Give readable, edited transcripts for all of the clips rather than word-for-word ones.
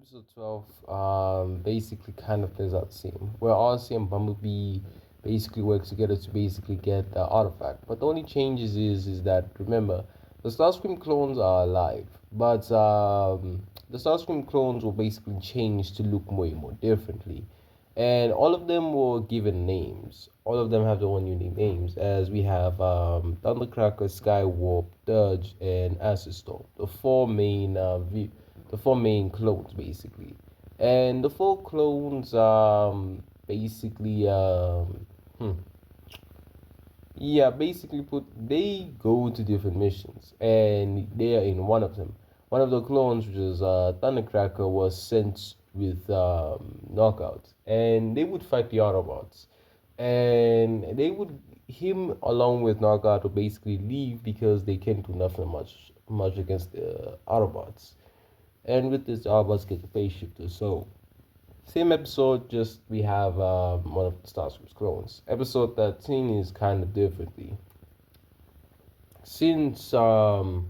episode 12 basically kind of plays out the same. Where Odyssey and Bumblebee basically work together to basically get the artifact. But the only changes is that remember the Starscream clones are alive, but the Starscream clones will basically change to look way more differently. And all of them were given names. All of them have their own unique names, as we have Thundercracker, Skywarp, Dirge, and Acid Storm, the four main clones basically. And the four clones basically basically put they go to different missions, and they are in one of them. One of the clones, which is Thundercracker, was sent with Knockout, and they would fight the Autobots, and they would him along with Knockout would basically leave because they can't do nothing much against the Autobots. And with this, Autobots get the phase shifter. So same episode, just we have one of the Starscream's clones. Episode 13 is kind of differently. Since Starscream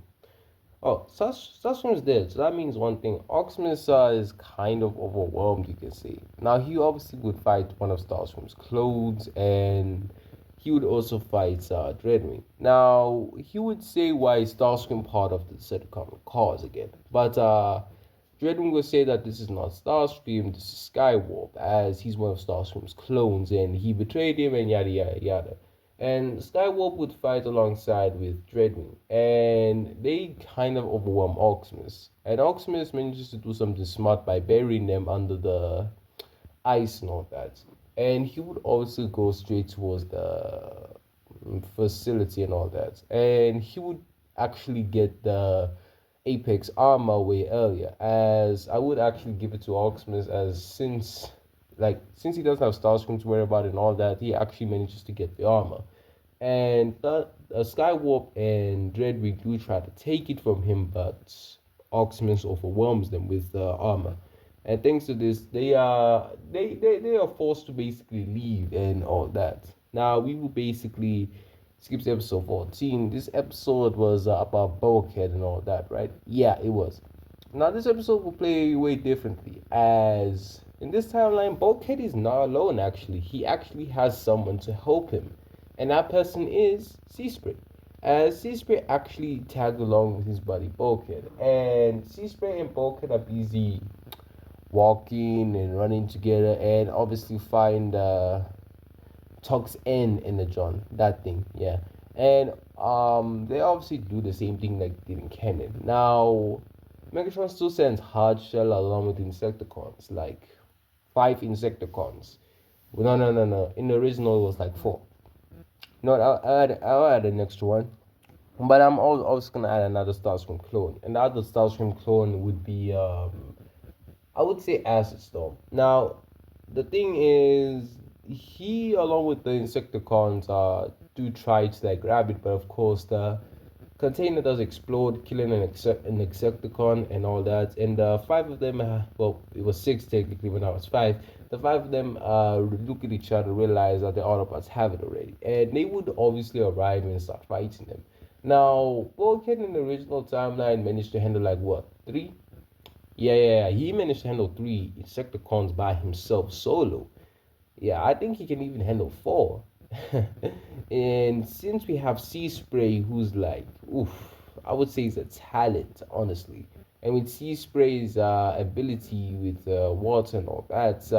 is dead, so that means one thing. Optimus is kind of overwhelmed, you can say. Now he obviously would fight one of Starscream's clones, and he would also fight Dreadwing. Now he would say why Starscream part of the Decepticon cause again, but Dreadwing will say that this is not Starscream, this is Skywarp, as he's one of Starscream's clones and he betrayed him and yada yada yada. And Skywarp would fight alongside with Dreadwing, and they kind of overwhelm Optimus. And Optimus manages to do something smart by burying them under the ice and all that. And he would also go straight towards the facility and all that. And he would actually get the Apex armor way earlier, as I would actually give it to Optimus, as since he doesn't have Starscream to worry about and all that, he actually manages to get the armor. And Skywarp and Dreadwing do try to take it from him, but Optimus overwhelms them with the armor. And thanks to this, they are forced to basically leave and all that. Now we will basically skip to episode 14. This episode was about Bulkhead and all that, right? Yeah, it was. Now this episode will play way differently, as in this timeline, Bulkhead is not alone. Actually, he actually has someone to help him, and that person is Seaspray. As Seaspray actually tagged along with his buddy Bulkhead, and Seaspray and Bulkhead are busy walking and running together, and obviously find Tox N in the John, that thing, yeah. And they obviously do the same thing like they did in canon. Now Megatron still sends Hard Shell along with Insecticons, like 5 Insecticons. No. In the original it was like 4. No, I'll add an extra one. But I'm also gonna add another Starscream clone. And the other Starscream clone would be I would say Acid Storm. Now the thing is, he along with the Insecticons do try to like grab it, but of course the container does explode, killing an Insecticon and all that. And the 5 of them, well, it was 6 technically when I was 5. The 5 of them look at each other, realize that the Autobots have it already, and they would obviously arrive and start fighting them. Now, Bulkhead in the original timeline managed to handle like what, 3? Yeah. He managed to handle 3 Insecticons by himself solo. Yeah, I think he can even handle 4. And since we have Seaspray, who's like, oof, I would say he's a talent, honestly. And with Seaspray's ability with water and all that,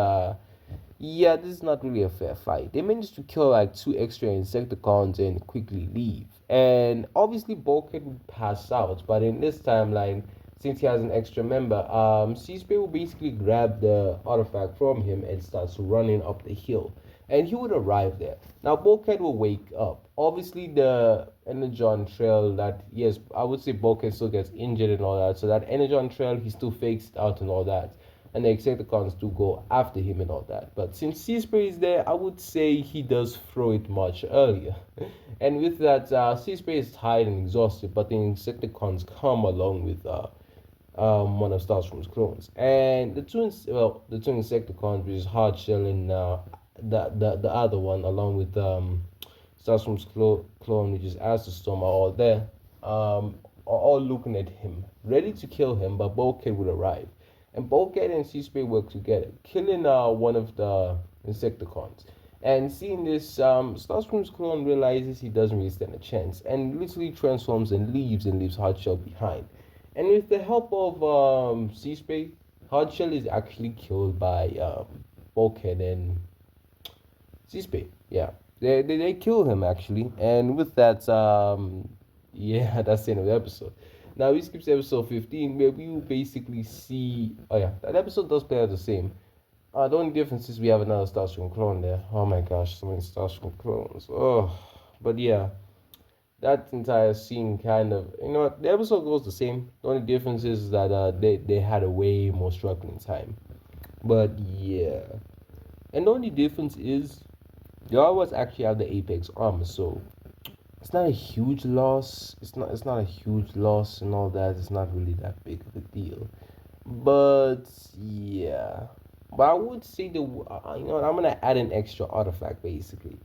yeah, this is not really a fair fight. They managed to kill like 2 extra Insecticons and quickly leave. And obviously, Bulkhead would pass out, but in this timeline, since he has an extra member, Seaspray will basically grab the artifact from him and starts running up the hill. And he would arrive there. Now, Bulkhead will wake up. Obviously, the Energon trail that, yes, I would say Bulkhead still gets injured and all that. So that Energon trail, he still fakes out and all that. And the Insecticons do go after him and all that. But since Seaspray is there, I would say he does throw it much earlier. And with that, Seaspray is tired and exhausted, but the Insecticons come along with one of Starscream's clones. And the two Insecticons, which is Hardshell and the other one, along with Starscream's clone, which is Storm, are all there, are all looking at him, ready to kill him, but Bulkhead would arrive. And Bulkhead and Seaspray work together, killing one of the Insecticons. And seeing this, Starscream's clone realizes he doesn't really stand a chance and literally transforms and leaves Hardshell behind. And with the help of Seaspray, Hardshell is actually killed by Bulkhead and Seaspray. Yeah, they kill him actually. And with that, yeah, that's the end of the episode. Now we skip to episode 15 where we will basically see. Oh yeah, that episode does play out the same. The only difference is we have another Starscream clone there. Oh my gosh, so many Starscream clones. Oh, but yeah, that entire scene kind of, the episode goes the same. The only difference is that they had a way more struggling time. But yeah, and the only difference is the Autobots actually have the Apex armor, so it's not a huge loss. It's not a huge loss and all that. It's not really that big of a deal. But yeah, but I would say I'm gonna add an extra artifact basically.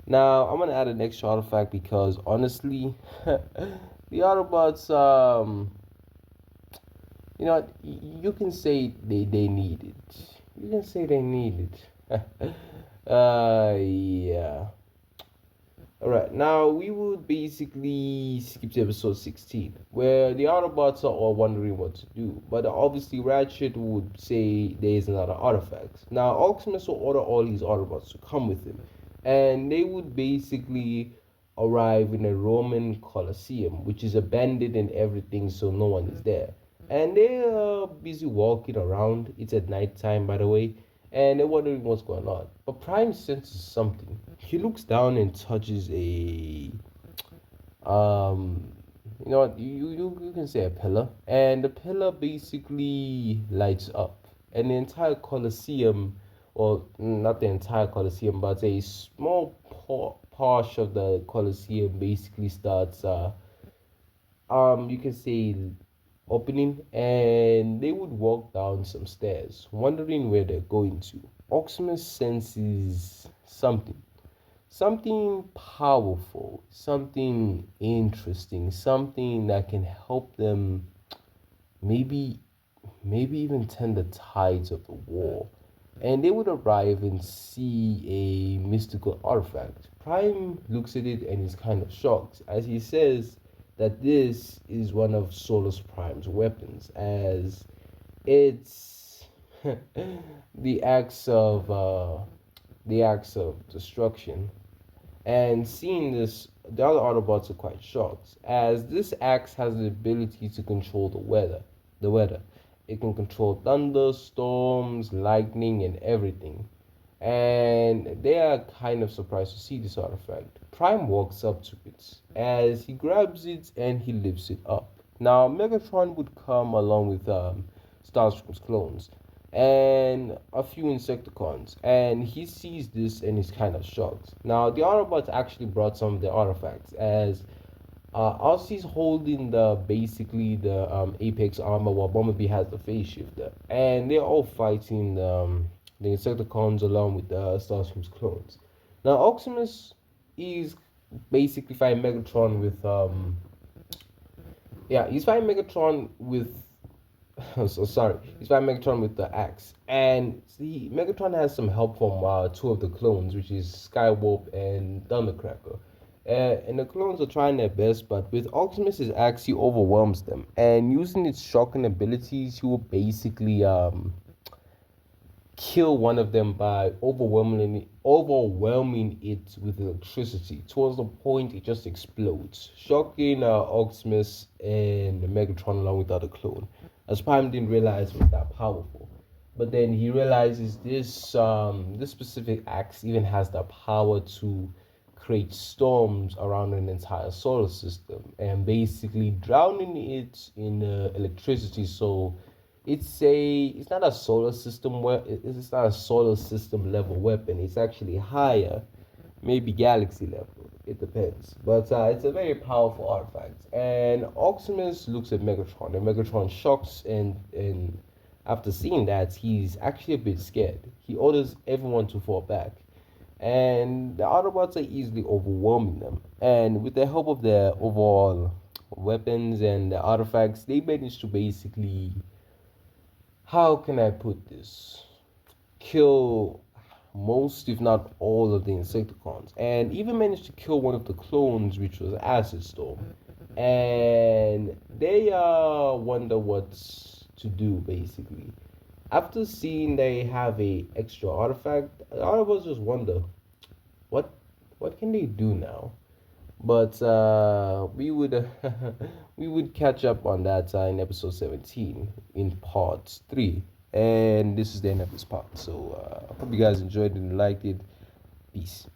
Now I'm gonna add an extra artifact because honestly, the Autobots you can say they need it. You can say they need it. Yeah. Alright, now we would basically skip to episode 16, where the Autobots are all wondering what to do, but obviously Ratchet would say there is another artifact. Now Optimus will order all these Autobots to come with him, and they would basically arrive in a Roman Colosseum, which is abandoned and everything, so no one is there. And they are busy walking around. It's at night time, by the way, and they're wondering what's going on. But Prime senses something. He looks down and touches a um you know what you can say a pillar, and the pillar basically lights up, and the entire Colosseum, or not the entire Colosseum, but a small portion of the Colosseum basically starts you can say opening, and they would walk down some stairs wondering where they're going to. Optimus senses something powerful, something interesting, something that can help them maybe even turn the tides of the war. And they would arrive and see a mystical artifact. Prime looks at it and is kind of shocked as he says that this is one of Solus Prime's weapons, as it's the axe of destruction. And seeing this, the other Autobots are quite shocked, as this axe has the ability to control the weather. The weather. It can control thunderstorms, lightning, and everything. And they are kind of surprised to see this artifact. Prime walks up to it, as he grabs it and he lifts it up. Now, Megatron would come along with Starscream's clones and a few Insecticons, and he sees this and he's kind of shocked. Now, the Autobots actually brought some of the artifacts, as Ozzy's holding the Apex armor, while Bumblebee has the phase shifter, and they're all fighting the Insecticons along with the Starscream's clones. Now, Optimus is basically fighting Megatron with he's fighting Megatron with so sorry, he's fighting Megatron with the axe, and see, Megatron has some help from two of the clones, which is Skywarp and Thundercracker. And the clones are trying their best, but with Optimus's axe, he overwhelms them. And using its shocking abilities, he will basically kill one of them by overwhelming it with electricity towards the point it just explodes, shocking Optimus and Megatron along with the other clone. As Prime didn't realize it was that powerful, but then he realizes this specific axe even has the power to create storms around an entire solar system and basically drowning it in electricity. So it's not a solar system it's not a solar system level weapon. It's actually higher, maybe galaxy level. It depends, but it's a very powerful artifact. And Optimus looks at Megatron, and Megatron shocks, and after seeing that, he's actually a bit scared. He orders everyone to fall back, and the Autobots are easily overwhelming them. And with the help of their overall weapons and the artifacts, they manage to basically how can I put this? Kill most, if not all, of the Insecticons, and even managed to kill one of the clones, which was Acid Storm. And they wonder what's to do basically. After seeing they have a extra artifact, all of us just wonder what what can they do now. But we would we would catch up on that in episode 17 in part 3. And this is the end of this part. So hope you guys enjoyed and liked it. Peace.